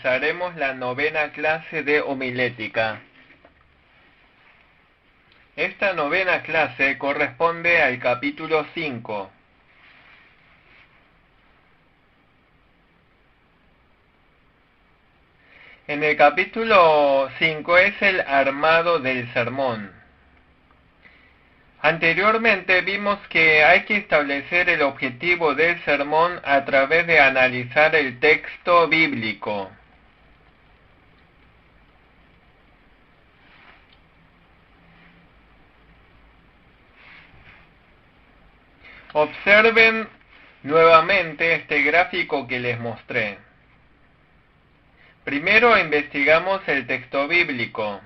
realizaremos la novena clase de homilética. Esta novena clase corresponde al capítulo 5. En el capítulo 5 es el armado del sermón. Anteriormente vimos que hay que establecer el objetivo del sermón a través de analizar el texto bíblico. Observen nuevamente este gráfico que les mostré. Primero investigamos el texto bíblico.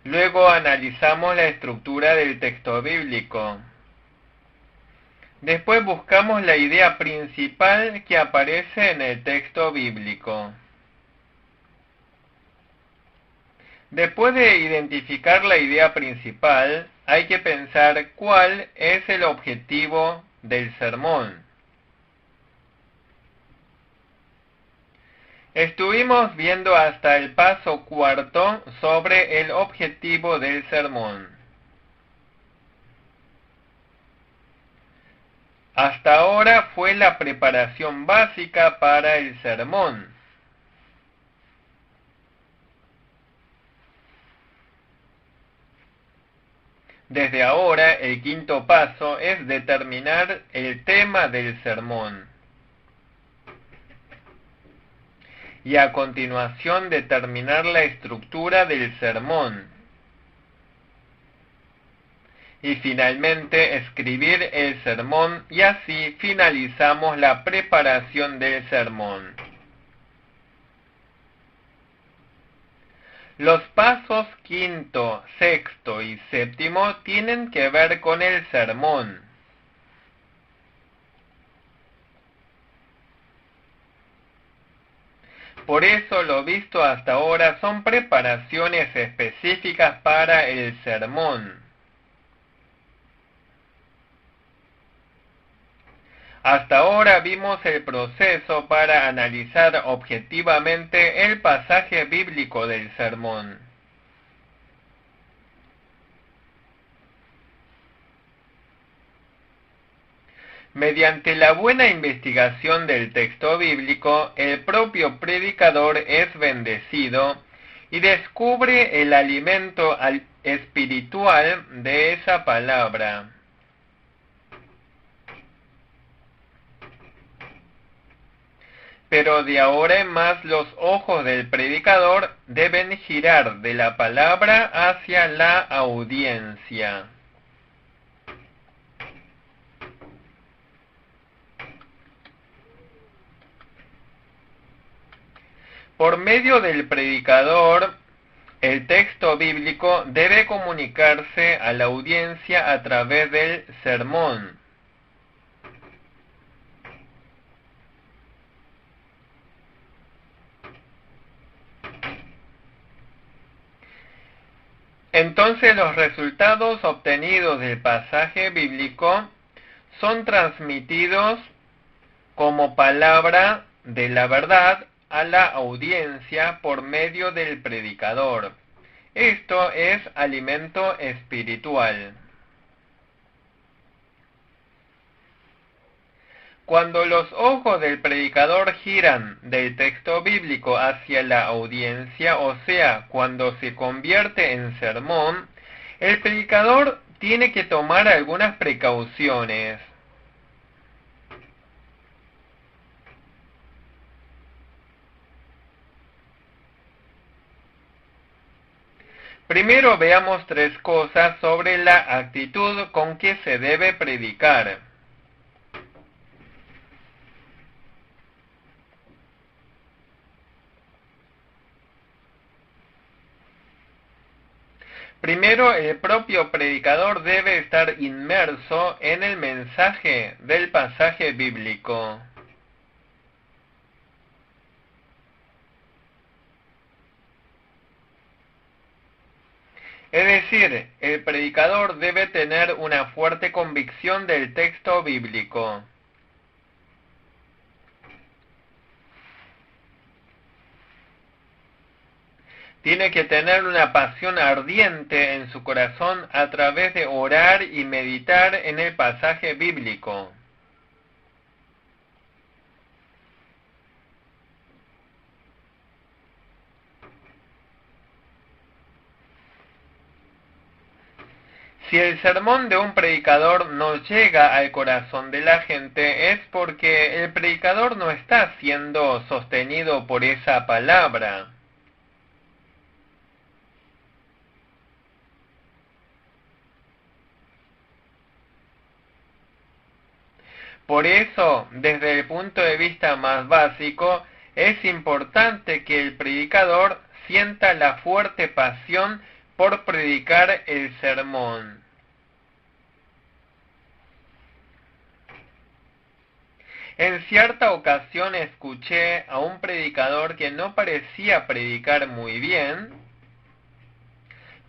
Luego analizamos la estructura del texto bíblico. Después buscamos la idea principal que aparece en el texto bíblico. Después de identificar la idea principal, hay que pensar cuál es el objetivo del sermón. Estuvimos viendo hasta el paso 4 sobre el objetivo del sermón. Hasta ahora fue la preparación básica para el sermón. Desde ahora, el quinto paso es determinar el tema del sermón. Y a continuación determinar la estructura del sermón. Y finalmente escribir el sermón y así finalizamos la preparación del sermón. Los pasos quinto, sexto y séptimo tienen que ver con el sermón. Por eso lo visto hasta ahora son preparaciones específicas para el sermón. Hasta ahora vimos el proceso para analizar objetivamente el pasaje bíblico del sermón. Mediante la buena investigación del texto bíblico, el propio predicador es bendecido y descubre el alimento espiritual de esa palabra. Pero de ahora en más los ojos del predicador deben girar de la palabra hacia la audiencia. Por medio del predicador, el texto bíblico debe comunicarse a la audiencia a través del sermón. Entonces los resultados obtenidos del pasaje bíblico son transmitidos como palabra de la verdad a la audiencia por medio del predicador. Esto es alimento espiritual. Cuando los ojos del predicador giran del texto bíblico hacia la audiencia, o sea, cuando se convierte en sermón, el predicador tiene que tomar algunas precauciones. Primero veamos 3 cosas sobre la actitud con que se debe predicar. Primero, el propio predicador debe estar inmerso en el mensaje del pasaje bíblico. Es decir, el predicador debe tener una fuerte convicción del texto bíblico. Tiene que tener una pasión ardiente en su corazón a través de orar y meditar en el pasaje bíblico. Si el sermón de un predicador no llega al corazón de la gente, es porque el predicador no está siendo sostenido por esa palabra. Por eso, desde el punto de vista más básico, es importante que el predicador sienta la fuerte pasión por predicar el sermón. En cierta ocasión escuché a un predicador que no parecía predicar muy bien,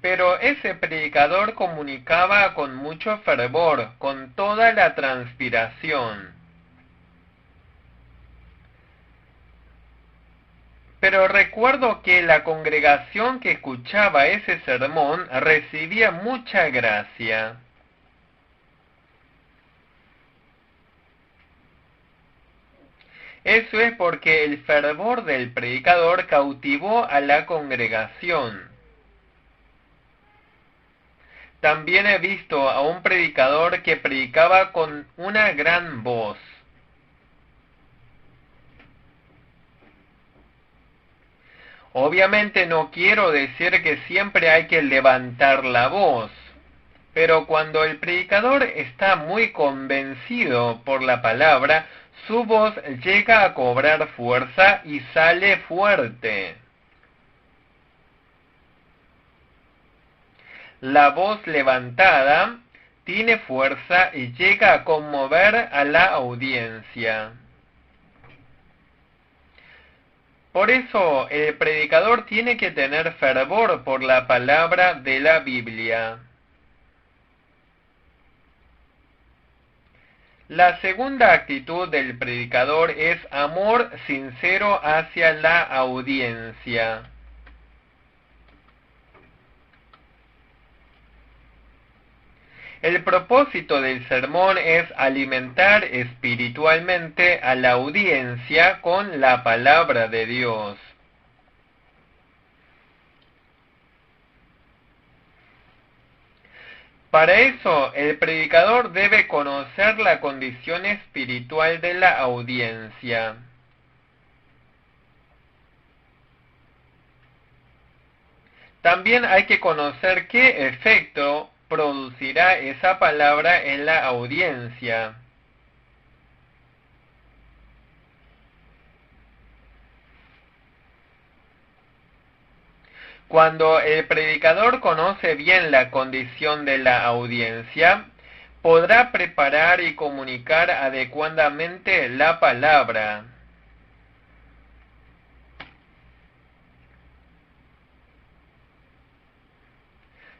pero ese predicador comunicaba con mucho fervor, con toda la transpiración. Pero recuerdo que la congregación que escuchaba ese sermón recibía mucha gracia. Eso es porque el fervor del predicador cautivó a la congregación. También he visto a un predicador que predicaba con una gran voz. Obviamente no quiero decir que siempre hay que levantar la voz, pero cuando el predicador está muy convencido por la palabra, su voz llega a cobrar fuerza y sale fuerte. La voz levantada tiene fuerza y llega a conmover a la audiencia. Por eso el predicador tiene que tener fervor por la palabra de la Biblia. La segunda actitud del predicador es amor sincero hacia la audiencia. El propósito del sermón es alimentar espiritualmente a la audiencia con la palabra de Dios. Para eso, el predicador debe conocer la condición espiritual de la audiencia. También hay que conocer qué efecto producirá esa palabra en la audiencia. Cuando el predicador conoce bien la condición de la audiencia, podrá preparar y comunicar adecuadamente la palabra.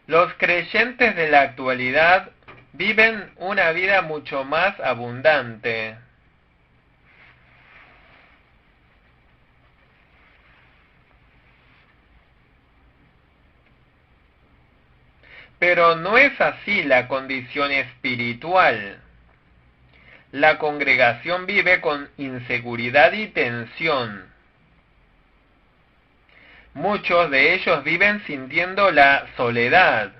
Los creyentes de la actualidad viven una vida mucho más abundante. Pero no es así la condición espiritual. La congregación vive con inseguridad y tensión. Muchos de ellos viven sintiendo la soledad.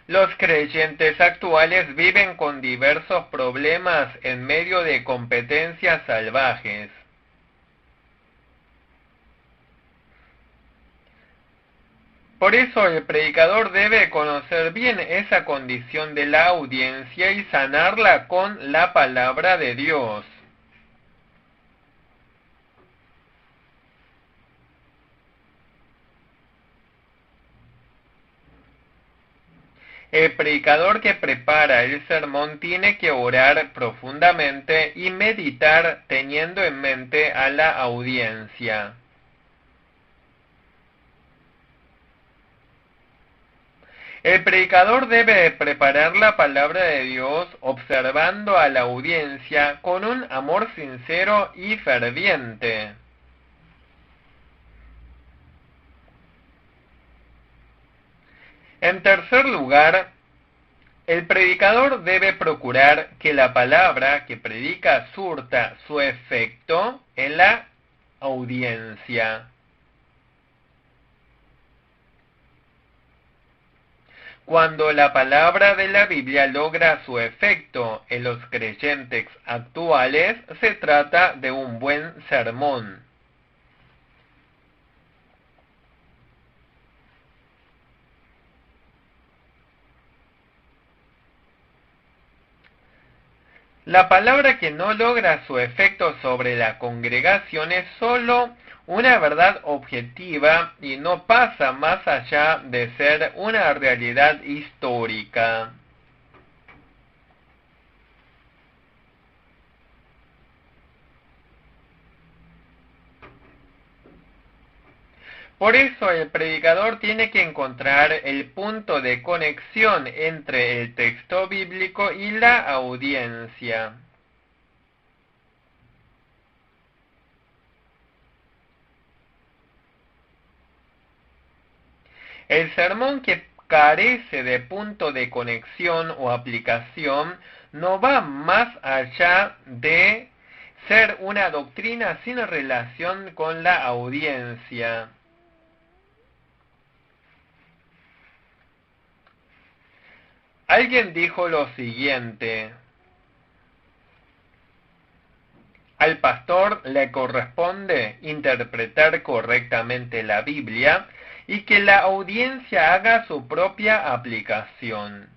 Los creyentes actuales viven con diversos problemas en medio de competencias salvajes. Por eso el predicador debe conocer bien esa condición de la audiencia y sanarla con la palabra de Dios. El predicador que prepara el sermón tiene que orar profundamente y meditar teniendo en mente a la audiencia. El predicador debe preparar la palabra de Dios observando a la audiencia con un amor sincero y ferviente. En tercer lugar, el predicador debe procurar que la palabra que predica surta su efecto en la audiencia. Cuando la palabra de la Biblia logra su efecto en los creyentes actuales, se trata de un buen sermón. La palabra que no logra su efecto sobre la congregación es sólo una verdad objetiva y no pasa más allá de ser una realidad histórica. Por eso el predicador tiene que encontrar el punto de conexión entre el texto bíblico y la audiencia. El sermón que carece de punto de conexión o aplicación no va más allá de ser una doctrina sin relación con la audiencia. Alguien dijo lo siguiente: al pastor le corresponde interpretar correctamente la Biblia y que la audiencia haga su propia aplicación.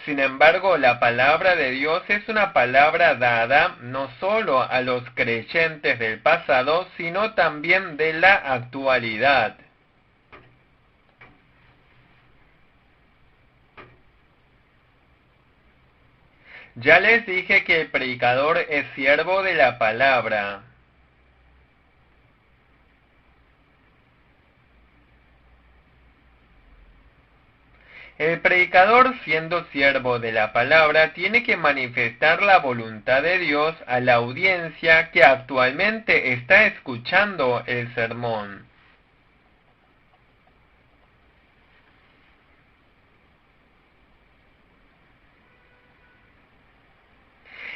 Sin embargo, la palabra de Dios es una palabra dada no solo a los creyentes del pasado, sino también de la actualidad. Ya les dije que el predicador es siervo de la palabra. El predicador, siendo siervo de la palabra, tiene que manifestar la voluntad de Dios a la audiencia que actualmente está escuchando el sermón.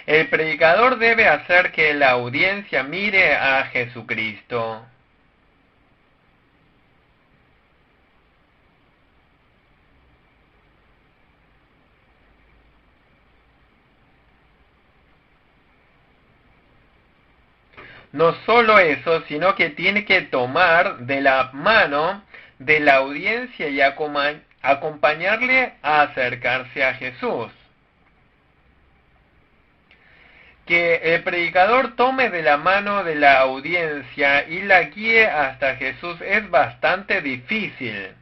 El predicador debe hacer que la audiencia mire a Jesucristo. No solo eso, sino que tiene que tomar de la mano de la audiencia y acompañarle a acercarse a Jesús. Que el predicador tome de la mano de la audiencia y la guíe hasta Jesús es bastante difícil.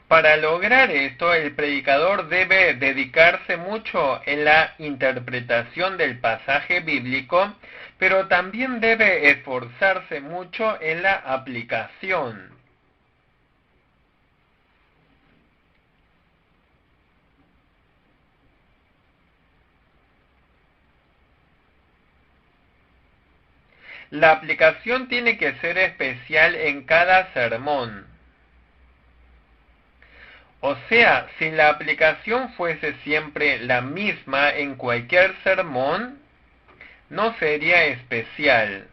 Para lograr esto, el predicador debe dedicarse mucho en la interpretación del pasaje bíblico, pero también debe esforzarse mucho en la aplicación. La aplicación tiene que ser especial en cada sermón. O sea, si la aplicación fuese siempre la misma en cualquier sermón, no sería especial.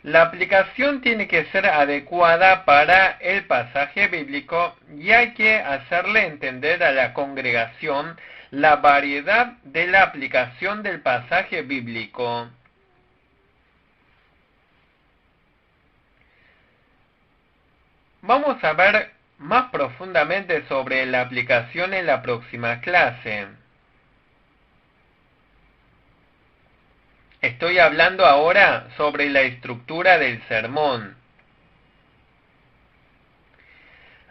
La aplicación tiene que ser adecuada para el pasaje bíblico y hay que hacerle entender a la congregación la variedad de la aplicación del pasaje bíblico. Vamos a ver más profundamente sobre la aplicación en la próxima clase. Estoy hablando ahora sobre la estructura del sermón.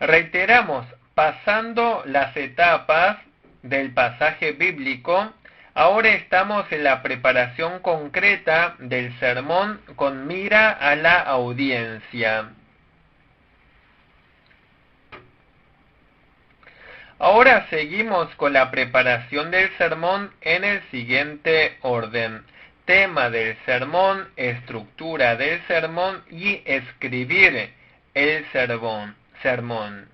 Reiteramos, pasando las etapas del pasaje bíblico, ahora estamos en la preparación concreta del sermón con mira a la audiencia. Ahora seguimos con la preparación del sermón en el siguiente orden: tema del sermón, estructura del sermón y escribir el sermón.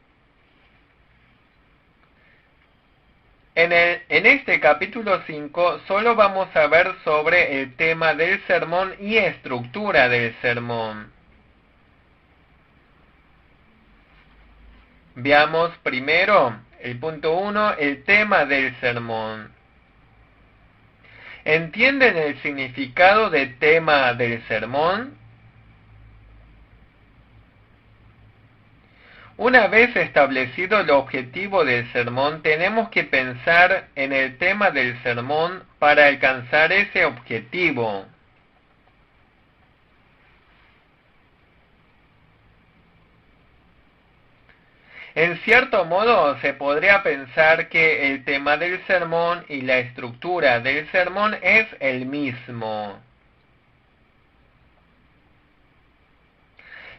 En este capítulo 5 solo vamos a ver sobre el tema del sermón y estructura del sermón. Veamos primero el punto 1, el tema del sermón. ¿Entienden el significado de tema del sermón? Una vez establecido el objetivo del sermón, tenemos que pensar en el tema del sermón para alcanzar ese objetivo. En cierto modo, se podría pensar que el tema del sermón y la estructura del sermón es el mismo.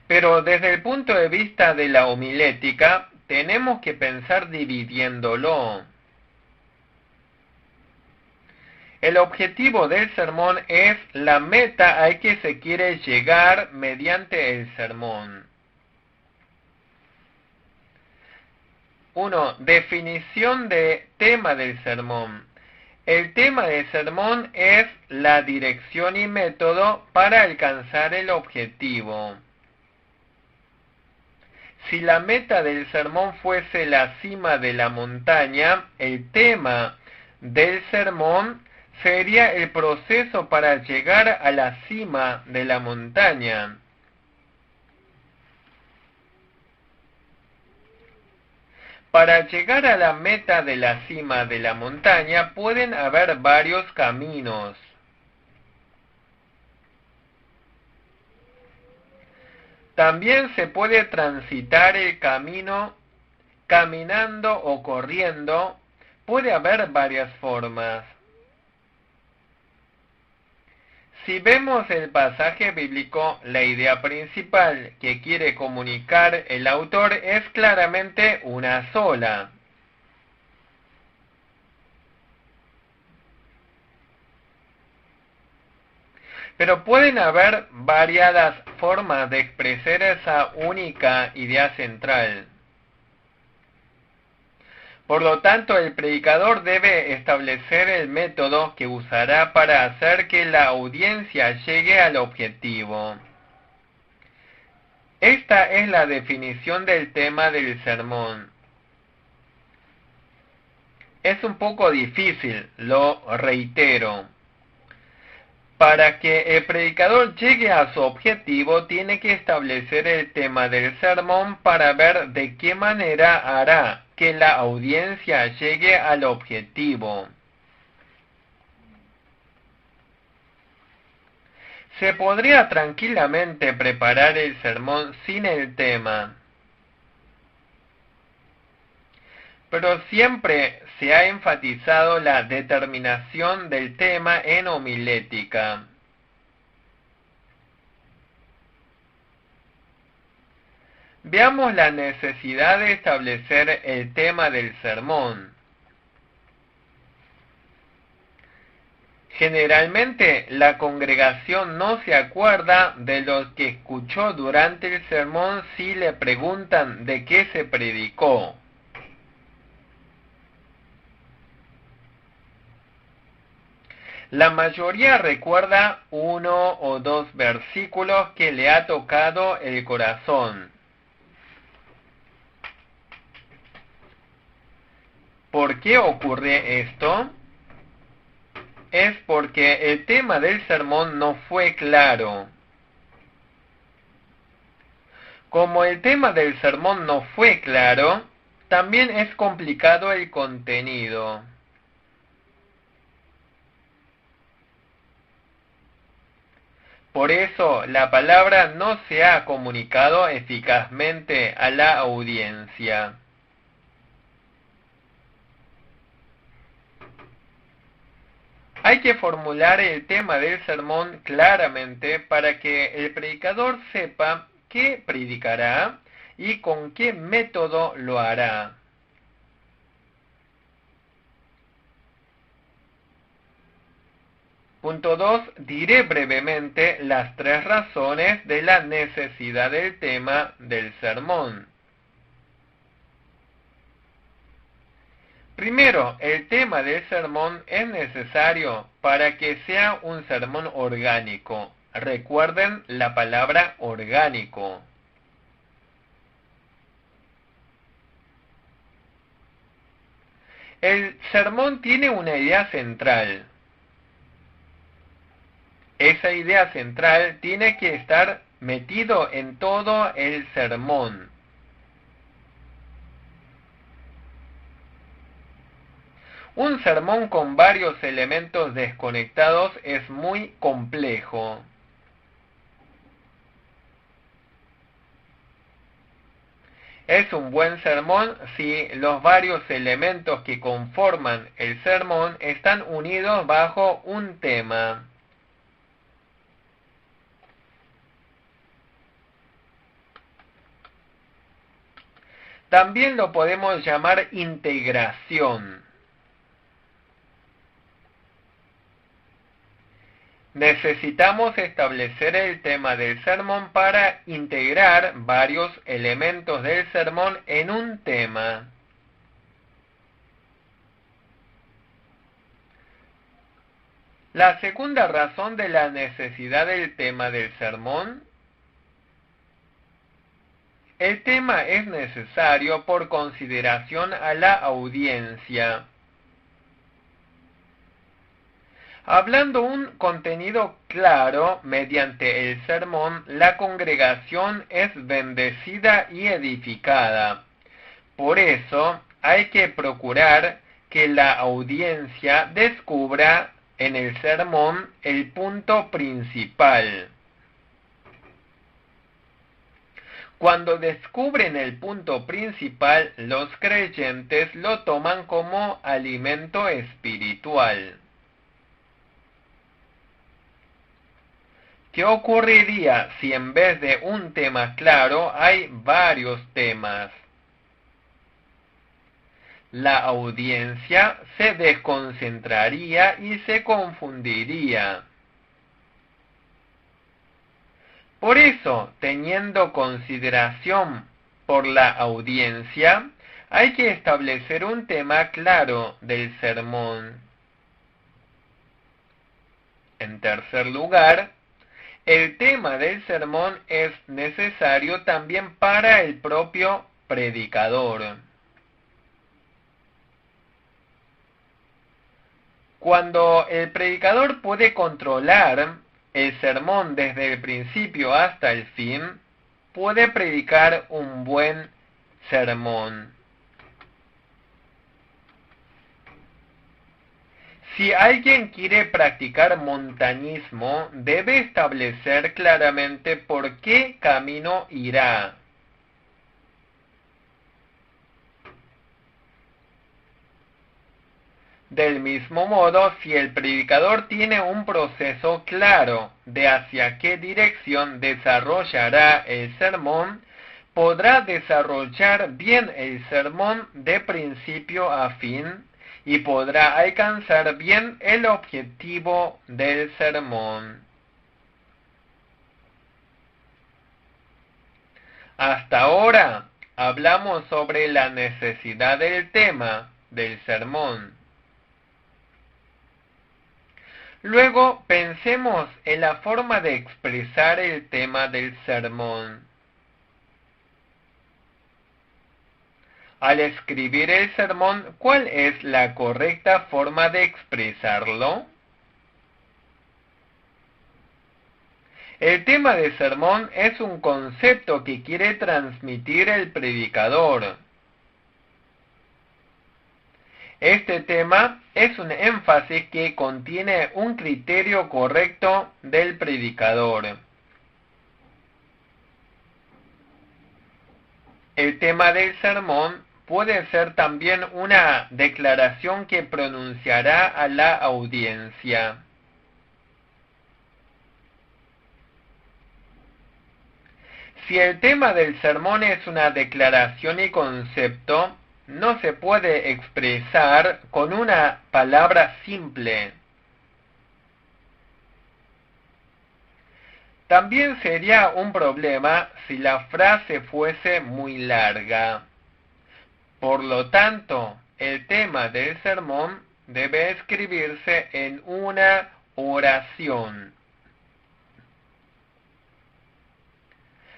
Pero desde el punto de vista de la homilética, tenemos que pensar dividiéndolo. El objetivo del sermón es la meta a que se quiere llegar mediante el sermón. 1. Definición de tema del sermón. El tema del sermón es la dirección y método para alcanzar el objetivo. Si la meta del sermón fuese la cima de la montaña, el tema del sermón sería el proceso para llegar a la cima de la montaña. Para llegar a la meta de la cima de la montaña pueden haber varios caminos. También se puede transitar el camino caminando o corriendo. Puede haber varias formas. Si vemos el pasaje bíblico, la idea principal que quiere comunicar el autor es claramente una sola. Pero pueden haber variadas formas de expresar esa única idea central. Por lo tanto, el predicador debe establecer el método que usará para hacer que la audiencia llegue al objetivo. Esta es la definición del tema del sermón. Es un poco difícil, lo reitero. Para que el predicador llegue a su objetivo, tiene que establecer el tema del sermón para ver de qué manera hará que la audiencia llegue al objetivo. Se podría tranquilamente preparar el sermón sin el tema, pero siempre se ha enfatizado la determinación del tema en homilética. Veamos la necesidad de establecer el tema del sermón. Generalmente la congregación no se acuerda de lo que escuchó durante el sermón si le preguntan de qué se predicó. La mayoría recuerda 1 o 2 versículos que le ha tocado el corazón. ¿Por qué ocurre esto? Es porque el tema del sermón no fue claro. Como el tema del sermón no fue claro, también es complicado el contenido. Por eso, la palabra no se ha comunicado eficazmente a la audiencia. Hay que formular el tema del sermón claramente para que el predicador sepa qué predicará y con qué método lo hará. Punto 2. Diré brevemente las 3 razones de la necesidad del tema del sermón. Primero, el tema del sermón es necesario para que sea un sermón orgánico. Recuerden la palabra orgánico. El sermón tiene una idea central. Esa idea central tiene que estar metido en todo el sermón. Un sermón con varios elementos desconectados es muy complejo. Es un buen sermón si los varios elementos que conforman el sermón están unidos bajo un tema. También lo podemos llamar integración. Necesitamos establecer el tema del sermón para integrar varios elementos del sermón en un tema. La segunda razón de la necesidad del tema del sermón. El tema es necesario por consideración a la audiencia. Hablando un contenido claro mediante el sermón, la congregación es bendecida y edificada. Por eso hay que procurar que la audiencia descubra en el sermón el punto principal. Cuando descubren el punto principal, los creyentes lo toman como alimento espiritual. ¿Qué ocurriría si en vez de un tema claro hay varios temas? La audiencia se desconcentraría y se confundiría. Por eso, teniendo consideración por la audiencia, hay que establecer un tema claro del sermón. En tercer lugar, el tema del sermón es necesario también para el propio predicador. Cuando el predicador puede controlar el sermón desde el principio hasta el fin, puede predicar un buen sermón. Si alguien quiere practicar montañismo, debe establecer claramente por qué camino irá. Del mismo modo, si el predicador tiene un proceso claro de hacia qué dirección desarrollará el sermón, podrá desarrollar bien el sermón de principio a fin y podrá alcanzar bien el objetivo del sermón. Hasta ahora hablamos sobre la necesidad del tema del sermón. Luego pensemos en la forma de expresar el tema del sermón. Al escribir el sermón, ¿cuál es la correcta forma de expresarlo? El tema del sermón es un concepto que quiere transmitir el predicador. Este tema es un énfasis que contiene un criterio correcto del predicador. El tema del sermón puede ser también una declaración que pronunciará a la audiencia. Si el tema del sermón es una declaración y concepto, no se puede expresar con una palabra simple. También sería un problema si la frase fuese muy larga. Por lo tanto, el tema del sermón debe escribirse en una oración.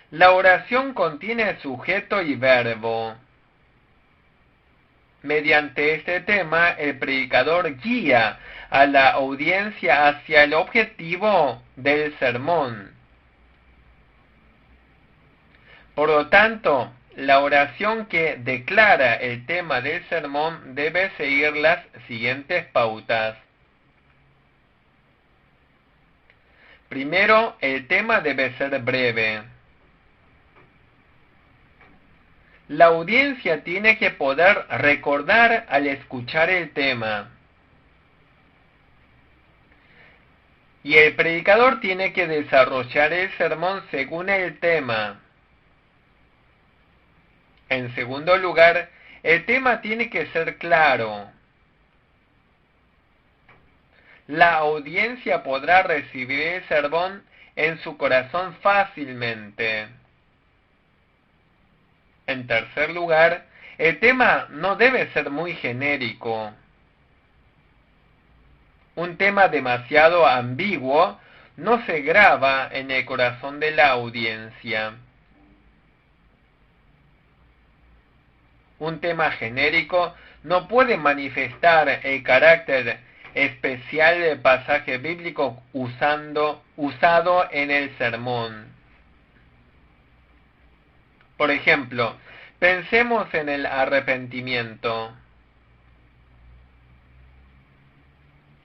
La oración contiene sujeto y verbo. Mediante este tema, el predicador guía a la audiencia hacia el objetivo del sermón. Por lo tanto, la oración que declara el tema del sermón debe seguir las siguientes pautas. Primero, el tema debe ser breve. La audiencia tiene que poder recordar al escuchar el tema. Y el predicador tiene que desarrollar el sermón según el tema. En segundo lugar, el tema tiene que ser claro. La audiencia podrá recibir el sermón en su corazón fácilmente. En tercer lugar, el tema no debe ser muy genérico. Un tema demasiado ambiguo no se graba en el corazón de la audiencia. Un tema genérico no puede manifestar el carácter especial del pasaje bíblico usado en el sermón. Por ejemplo, pensemos en el arrepentimiento.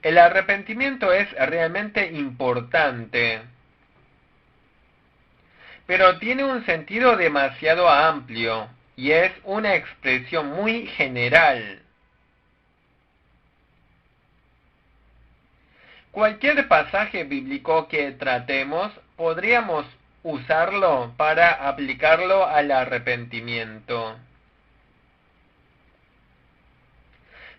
El arrepentimiento es realmente importante, pero tiene un sentido demasiado amplio y es una expresión muy general. Cualquier pasaje bíblico que tratemos podríamos usarlo para aplicarlo al arrepentimiento.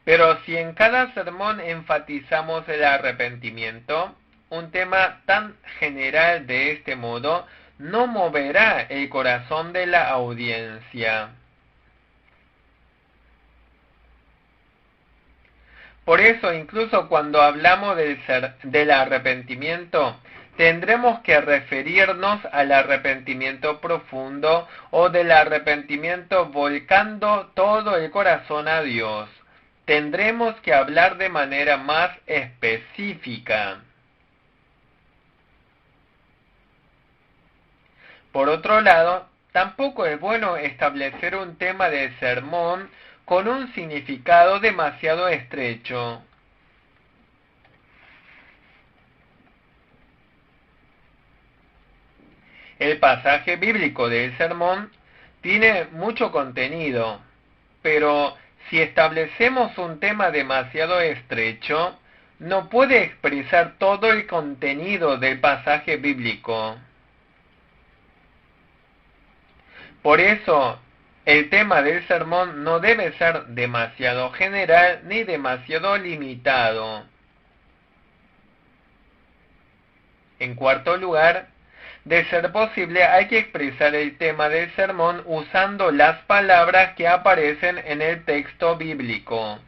Pero si en cada sermón enfatizamos el arrepentimiento, un tema tan general de este modo no moverá el corazón de la audiencia. Por eso, incluso cuando hablamos del arrepentimiento, tendremos que referirnos al arrepentimiento profundo o del arrepentimiento volcando todo el corazón a Dios. Tendremos que hablar de manera más específica. Por otro lado, tampoco es bueno establecer un tema de sermón con un significado demasiado estrecho. El pasaje bíblico del sermón tiene mucho contenido, pero si establecemos un tema demasiado estrecho, no puede expresar todo el contenido del pasaje bíblico. Por eso, el tema del sermón no debe ser demasiado general ni demasiado limitado. En cuarto lugar, de ser posible, hay que expresar el tema del sermón usando las palabras que aparecen en el texto bíblico.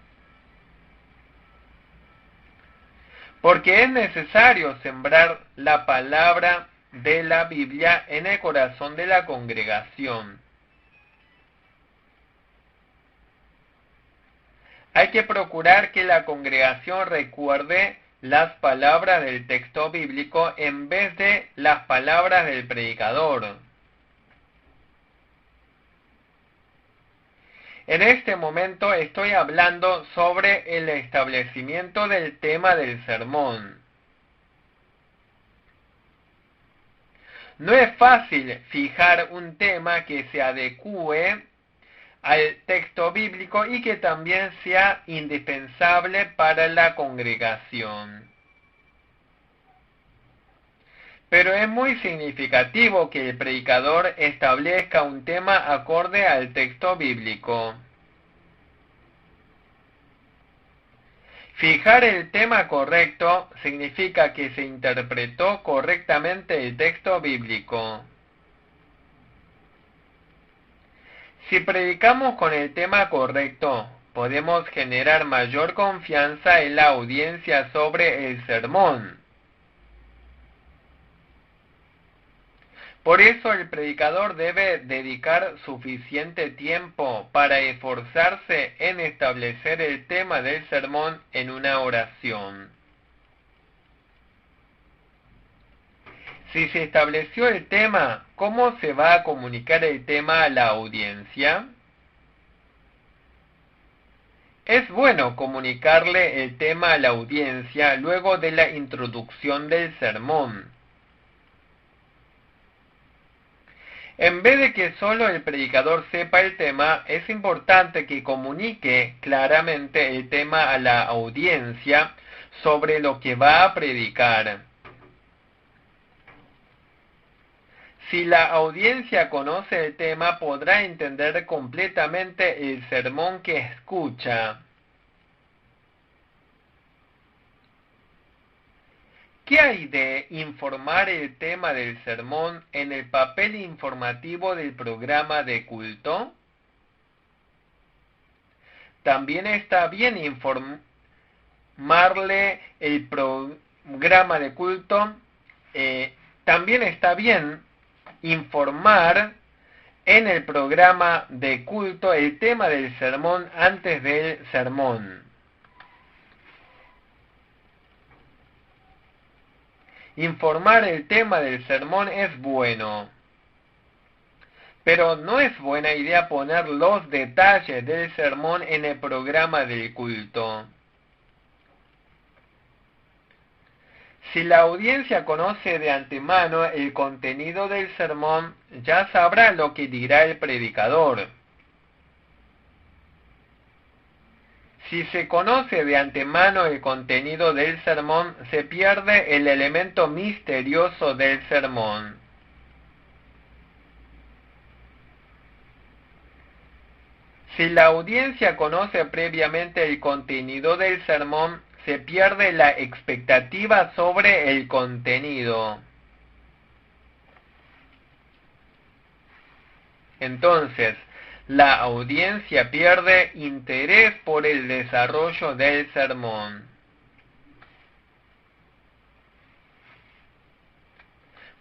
Porque es necesario sembrar la palabra de la Biblia en el corazón de la congregación. Hay que procurar que la congregación recuerde las palabras del texto bíblico en vez de las palabras del predicador. En este momento estoy hablando sobre el establecimiento del tema del sermón. No es fácil fijar un tema que se adecue al texto bíblico y que también sea indispensable para la congregación. Pero es muy significativo que el predicador establezca un tema acorde al texto bíblico. Fijar el tema correcto significa que se interpretó correctamente el texto bíblico. Si predicamos con el tema correcto, podemos generar mayor confianza en la audiencia sobre el sermón. Por eso el predicador debe dedicar suficiente tiempo para esforzarse en establecer el tema del sermón en una oración. Si se estableció el tema, ¿cómo se va a comunicar el tema a la audiencia? Es bueno comunicarle el tema a la audiencia luego de la introducción del sermón. En vez de que solo el predicador sepa el tema, es importante que comunique claramente el tema a la audiencia sobre lo que va a predicar. Si la audiencia conoce el tema, podrá entender completamente el sermón que escucha. ¿Qué hay de informar el tema del sermón en el papel informativo del programa de culto? También está bien informarle el programa de culto. También está bien informar en el programa de culto el tema del sermón antes del sermón. Informar el tema del sermón es bueno, pero no es buena idea poner los detalles del sermón en el programa del culto. Si la audiencia conoce de antemano el contenido del sermón, ya sabrá lo que dirá el predicador. Si se conoce de antemano el contenido del sermón, se pierde el elemento misterioso del sermón. Si la audiencia conoce previamente el contenido del sermón, se pierde la expectativa sobre el contenido. Entonces, la audiencia pierde interés por el desarrollo del sermón.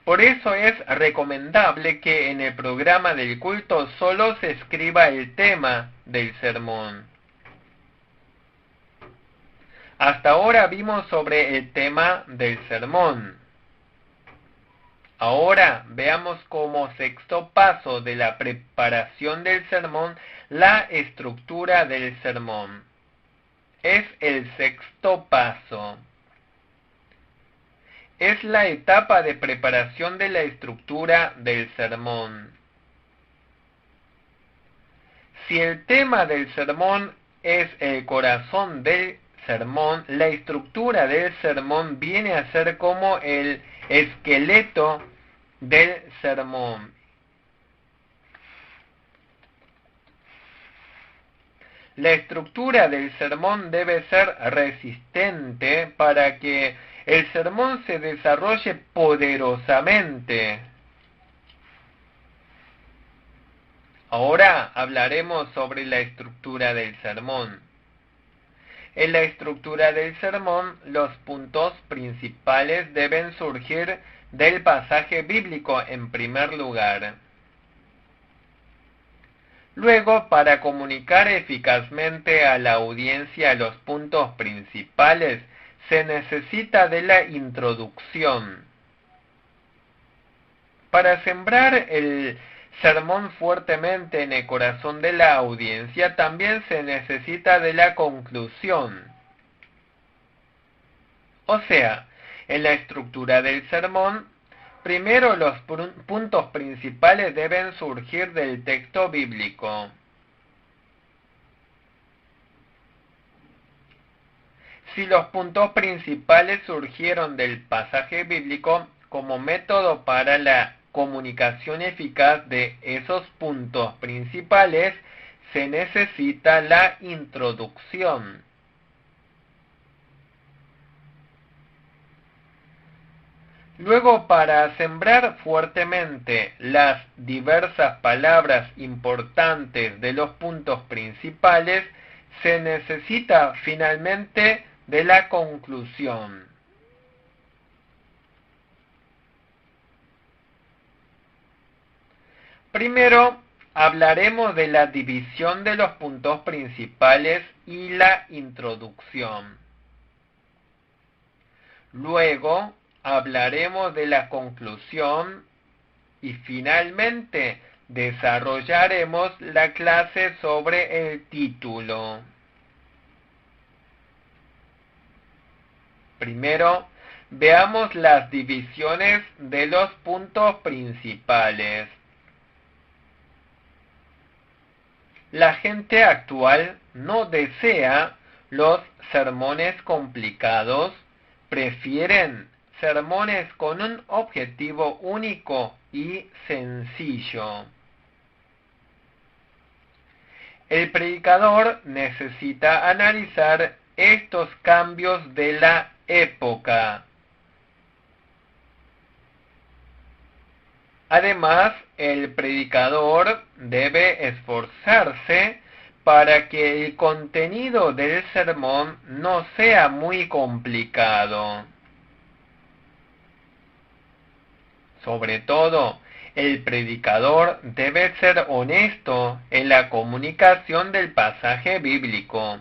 Por eso es recomendable que en el programa del culto solo se escriba el tema del sermón. Hasta ahora vimos sobre el tema del sermón. Ahora veamos como sexto paso de la preparación del sermón, la estructura del sermón. Es el sexto paso. Es la etapa de preparación de la estructura del sermón. Si el tema del sermón es el corazón del sermón, la estructura del sermón viene a ser como el esqueleto del sermón. La estructura del sermón debe ser resistente para que el sermón se desarrolle poderosamente. Ahora hablaremos sobre la estructura del sermón. En la estructura del sermón, los puntos principales deben surgir del pasaje bíblico en primer lugar. Luego, para comunicar eficazmente a la audiencia los puntos principales, se necesita de la introducción. Para sembrar el sermón fuertemente en el corazón de la audiencia, también se necesita de la conclusión. O sea, en la estructura del sermón, primero los puntos principales deben surgir del texto bíblico. Si los puntos principales surgieron del pasaje bíblico, como método para la comunicación eficaz de esos puntos principales, se necesita la introducción. Luego, para sembrar fuertemente las diversas palabras importantes de los puntos principales, se necesita finalmente de la conclusión. Primero, hablaremos de la división de los puntos principales y la introducción. Luego, hablaremos de la conclusión y finalmente desarrollaremos la clase sobre el título. Primero, veamos las divisiones de los puntos principales. La gente actual no desea los sermones complicados, prefieren sermones con un objetivo único y sencillo. El predicador necesita analizar estos cambios de la época. Además, el predicador debe esforzarse para que el contenido del sermón no sea muy complicado. Sobre todo, el predicador debe ser honesto en la comunicación del pasaje bíblico.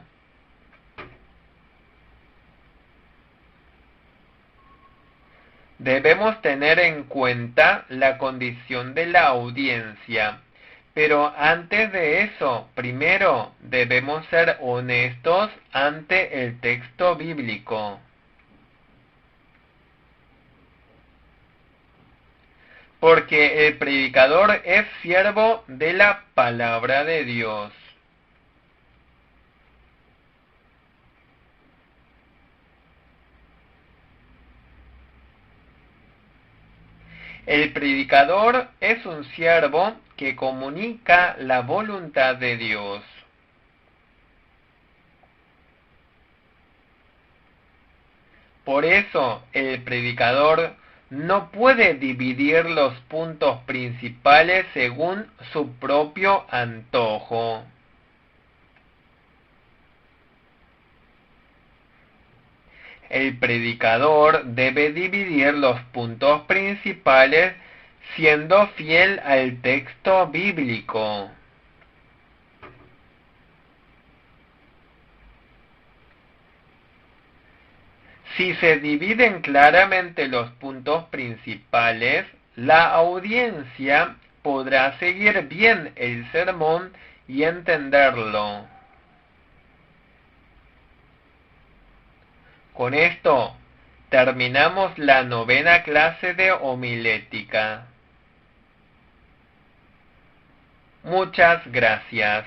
Debemos tener en cuenta la condición de la audiencia, pero antes de eso, primero debemos ser honestos ante el texto bíblico. Porque el predicador es siervo de la palabra de Dios. El predicador es un siervo que comunica la voluntad de Dios. Por eso, el predicador no puede dividir los puntos principales según su propio antojo. El predicador debe dividir los puntos principales siendo fiel al texto bíblico. Si se dividen claramente los puntos principales, la audiencia podrá seguir bien el sermón y entenderlo. Con esto, terminamos la 9ª clase de homilética. Muchas gracias.